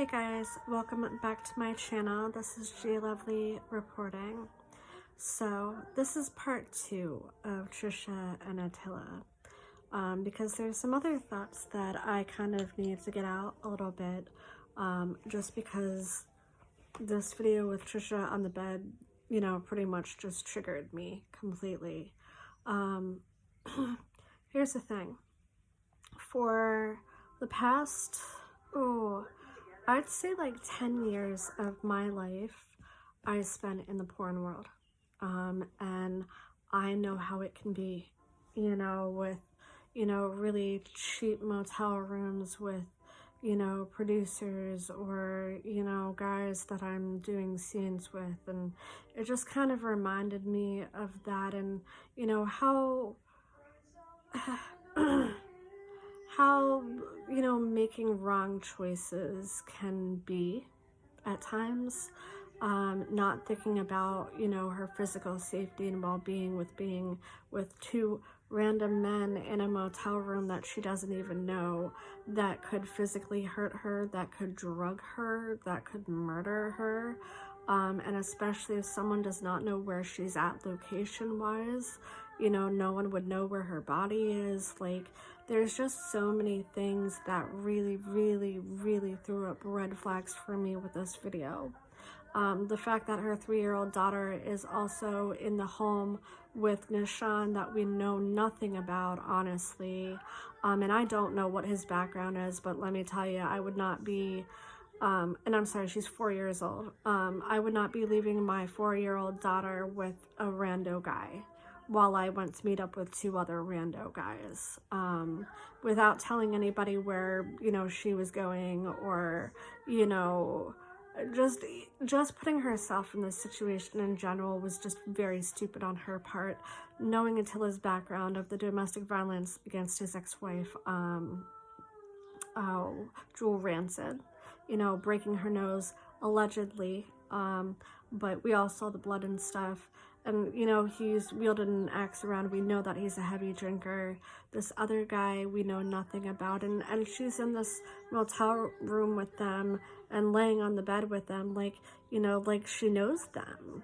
Hey guys, welcome back to my channel. This is G Lovely reporting. So this is part 2 of Tricia and Attila, because there's some other thoughts that I kind of need to get out a little bit, just because this video with Tricia on the bed, pretty much just triggered me completely. Here's the thing. For the past, I'd say like 10 years of my life I spent in the porn world. And I know how it can be, with, really cheap motel rooms with, producers or, guys that I'm doing scenes with. And it just kind of reminded me of that and, how how making wrong choices can be at times, not thinking about her physical safety and well-being with being with two random men in a motel room that she doesn't even know, that could physically hurt her, that could drug her, that could murder her, and especially if someone does not know where she's at location wise, no one would know where her body is. Like, there's just so many things that really threw up red flags for me with this video. The fact that her 3-year-old daughter is also in the home with Nishan that we know nothing about, honestly. And I don't know what his background is, but let me tell you, I would not be, and I'm sorry, she's 4 years old. I would not be leaving my 4-year-old daughter with a rando guy while I went to meet up with 2 other rando guys, without telling anybody where, she was going, or, just putting herself in this situation in general was just very stupid on her part. Knowing Attila's background of the domestic violence against his ex-wife, Jewel Rancid, breaking her nose, allegedly, but we all saw the blood and stuff. And, he's wielded an axe around. We know that he's a heavy drinker. This other guy we know nothing about. And she's in this motel room with them and laying on the bed with them like, like she knows them,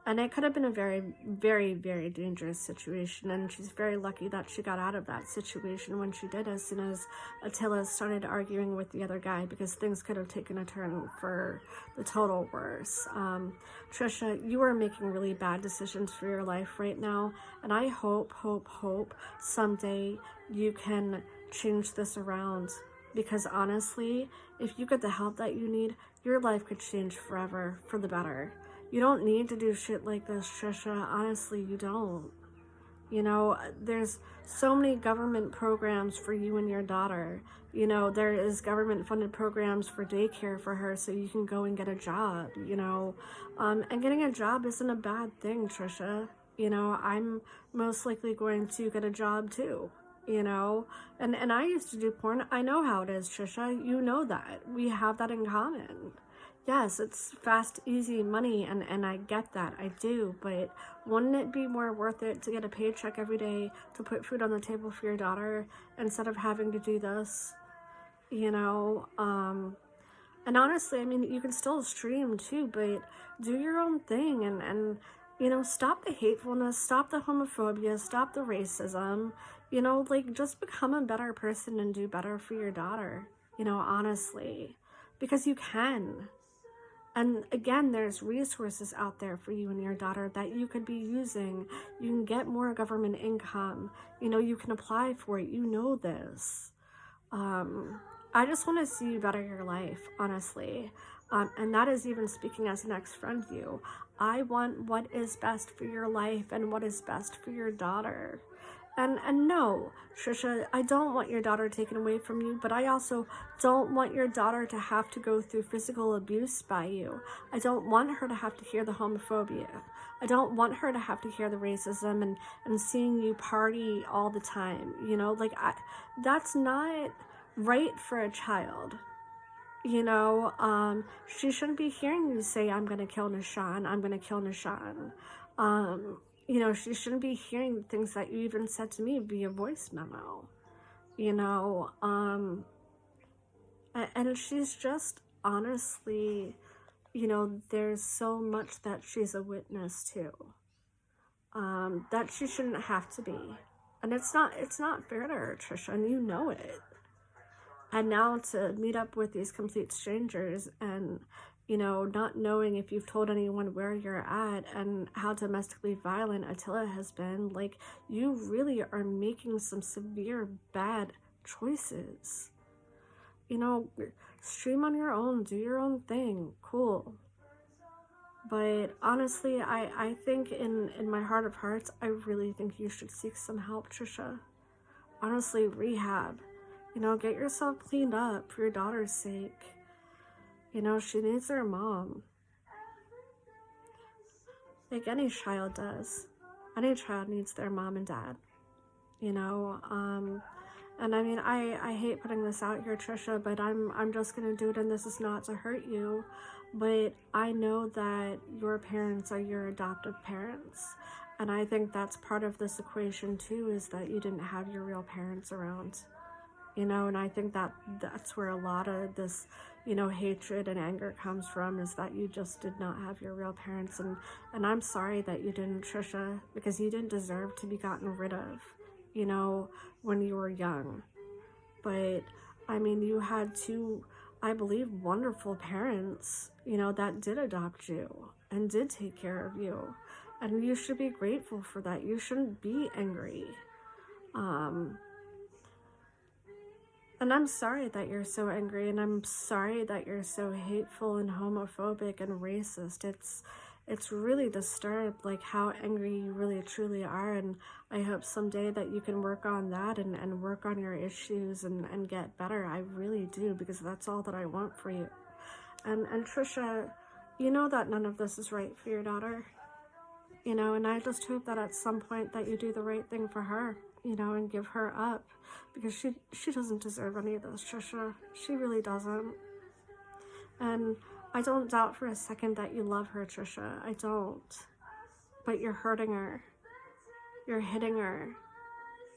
and it could have been a very dangerous situation, and she's very lucky that she got out of that situation when she did, as soon as Attila started arguing with the other guy, because things could have taken a turn for the total worse. Tricia, you are making really bad decisions for your life right now, and I hope someday you can change this around, because honestly, if you get the help that you need, your life could change forever for the better. You don't need to do shit like this, Tricia. Honestly, you don't. There's so many government programs for you and your daughter. There is government-funded programs for daycare for her, so you can go and get a job, and getting a job isn't a bad thing, Tricia. I'm most likely going to get a job too, and I used to do porn. I know how it is, Tricia. You know that. We have that in common. Yes, it's fast, easy money, and I get that, I do, but wouldn't it be more worth it to get a paycheck every day to put food on the table for your daughter instead of having to do this, and honestly, I mean, you can still stream too, but do your own thing, and stop the hatefulness, stop the homophobia, stop the racism, like, just become a better person and do better for your daughter, honestly, because you can. And again, there's resources out there for you and your daughter that you could be using. You can get more government income. You can apply for it. This. I just want to see you better your life, honestly. And that is even speaking as an ex-friend to you. I want what is best for your life and what is best for your daughter. And no, Tricia, I don't want your daughter taken away from you, but I also don't want your daughter to have to go through physical abuse by you. I don't want her to have to hear the homophobia. I don't want her to have to hear the racism and seeing you party all the time, that's not right for a child. She shouldn't be hearing you say, I'm gonna kill Nishan, I'm gonna kill Nishan. She shouldn't be hearing things that you even said to me via voice memo. you know, and she's just honestly, you know, there's so much that she's a witness to, that she shouldn't have to be. And it's not fair to her, Trisha, and you know it. And now to meet up with these complete strangers and, you know, not knowing if you've told anyone where you're at and how domestically violent Attila has been, like, you really are making some severe bad choices. You know, stream on your own, do your own thing, cool. But honestly, I think in my heart of hearts, I really think you should seek some help, Trisha. Honestly, rehab. You know, get yourself cleaned up for your daughter's sake. You know, she needs her mom. Like any child does. Any child needs their mom and dad. You know, and I mean, I hate putting this out here, Trisha, but I'm just gonna do it, and this is not to hurt you, but I know that your parents are your adoptive parents, and I think that's part of this equation too, is that you didn't have your real parents around, you know, and I think that that's where a lot of this, you know, hatred and anger comes from, is that you just did not have your real parents, and I'm sorry that you didn't, Trisha, because you didn't deserve to be gotten rid of, you know, when you were young. But I mean, you had two, I believe, wonderful parents, you know, that did adopt you and did take care of you, and you should be grateful for that. You shouldn't be angry. And I'm sorry that you're so angry, and I'm sorry that you're so hateful and homophobic and racist. It's really disturbed, like, how angry you really truly are, and I hope someday that you can work on that and work on your issues and get better. I really do, because that's all that I want for you. And Trisha, you know that none of this is right for your daughter, you know, and I just hope that at some point that you do the right thing for her, you know, and give her up, because she doesn't deserve any of this, Trisha. She really doesn't. And I don't doubt for a second that you love her, Trisha. I don't. But you're hurting her. You're hitting her.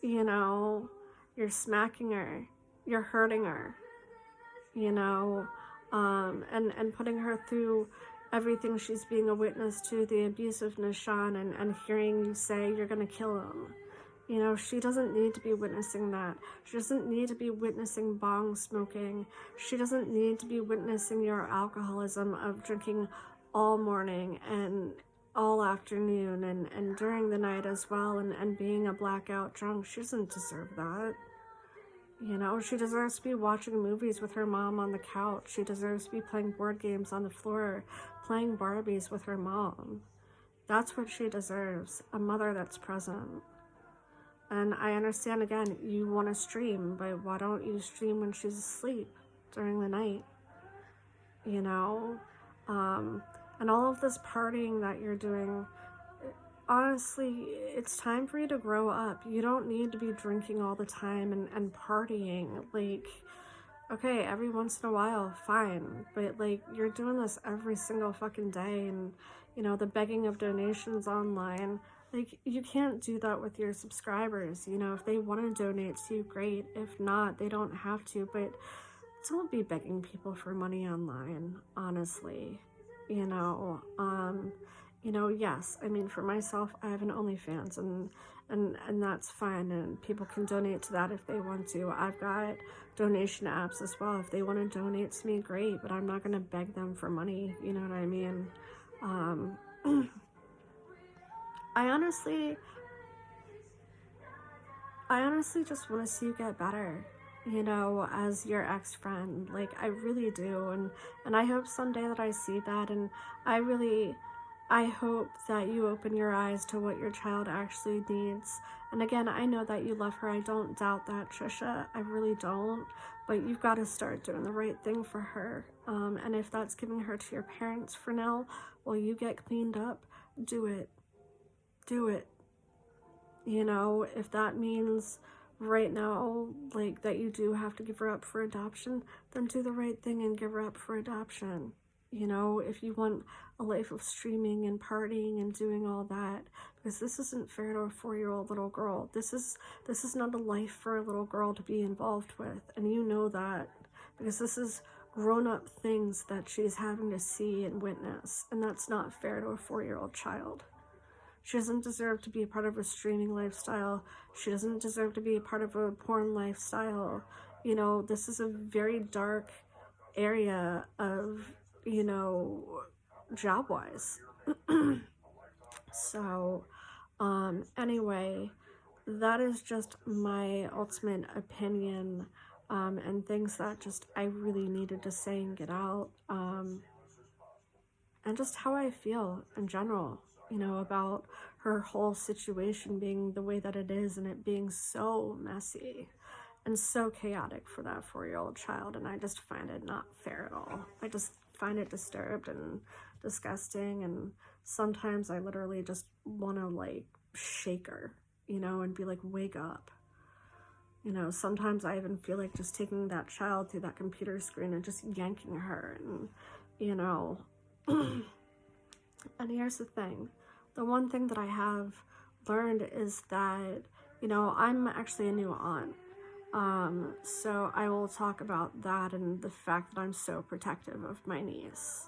You know, you're smacking her. You're hurting her. You know, and putting her through everything she's being a witness to, the abuse of Nishan, and hearing you say you're gonna kill him. You know, she doesn't need to be witnessing that. She doesn't need to be witnessing bong smoking. She doesn't need to be witnessing your alcoholism of drinking all morning and all afternoon and during the night as well, and being a blackout drunk. She doesn't deserve that. You know, she deserves to be watching movies with her mom on the couch. She deserves to be playing board games on the floor, playing Barbies with her mom. That's what she deserves, a mother that's present. And I understand, again, you want to stream, but why don't you stream when she's asleep during the night? You know? And all of this partying that you're doing, honestly, it's time for you to grow up. You don't need to be drinking all the time and partying. Like, okay, every once in a while, fine. But, like, you're doing this every single fucking day, and, you know, the begging of donations online. Like, you can't do that with your subscribers. You know, if they want to donate to you, great. If not, they don't have to. But don't be begging people for money online, honestly. You know, yes, I mean, for myself, I have an OnlyFans, and that's fine, and people can donate to that if they want to. I've got donation apps as well. If they want to donate to me, great, but I'm not going to beg them for money, you know what I mean? I honestly just want to see you get better, you know, as your ex-friend. Like, I really do, and I hope someday that I see that, and I hope that you open your eyes to what your child actually needs. And again, I know that you love her. I don't doubt that, Trisha. I really don't. But you've got to start doing the right thing for her. And if that's giving her to your parents for now, while you get cleaned up, do it. Do it. You know, if that means right now, like, that you do have to give her up for adoption, then do the right thing and give her up for adoption. You know, if you want a life of streaming and partying and doing all that, because this isn't fair to a 4-year-old little girl. This is not a life for a little girl to be involved with, and you know that, because this is grown-up things that she's having to see and witness, and that's not fair to a 4-year-old child. She doesn't deserve to be a part of a streaming lifestyle. She doesn't deserve to be a part of a porn lifestyle. You know, this is a very dark area of, you know, job-wise. So, anyway, that is just my ultimate opinion, and things that just I really needed to say and get out, and just how I feel in general, you know, about her whole situation being the way that it is, and it being so messy and so chaotic for that 4-year-old child. And I just find it not fair at all. I just find it disturbed and disgusting, and sometimes I literally just want to like shake her, you know, and be like, wake up. You know, sometimes I even feel like just taking that child through that computer screen and just yanking her, and, you know, and here's the thing. The one thing that I have learned is that, you know, I'm actually a new aunt. So I will talk about that and the fact that I'm so protective of my niece.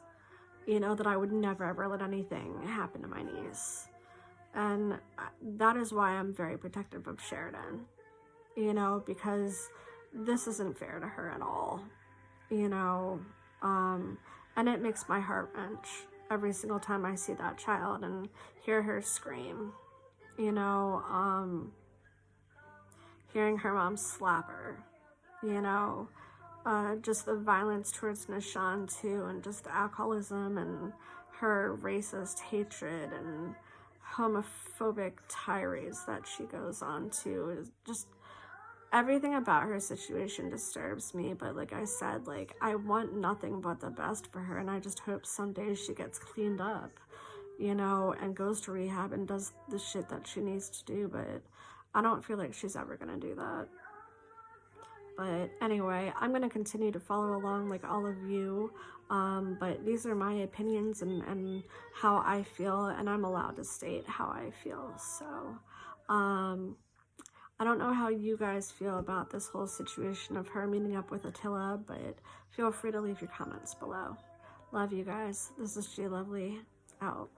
You know, that I would never ever let anything happen to my niece. And that is why I'm very protective of Sheridan. You know, because this isn't fair to her at all. You know, and it makes my heart wrench every single time I see that child and hear her scream. You know, hearing her mom slap her, you know, just the violence towards Nishan too, and just the alcoholism and her racist hatred and homophobic tirades that she goes on to, is just everything about her situation disturbs me. But like I said, like, I want nothing but the best for her, and I just hope someday she gets cleaned up, you know, and goes to rehab and does the shit that she needs to do. But I don't feel like she's ever gonna do that. But anyway, I'm gonna continue to follow along like all of you, but these are my opinions and how I feel, and I'm allowed to state how I feel. So I don't know how you guys feel about this whole situation of her meeting up with Attila, but feel free to leave your comments below. Love you guys. This is G Lovely, out.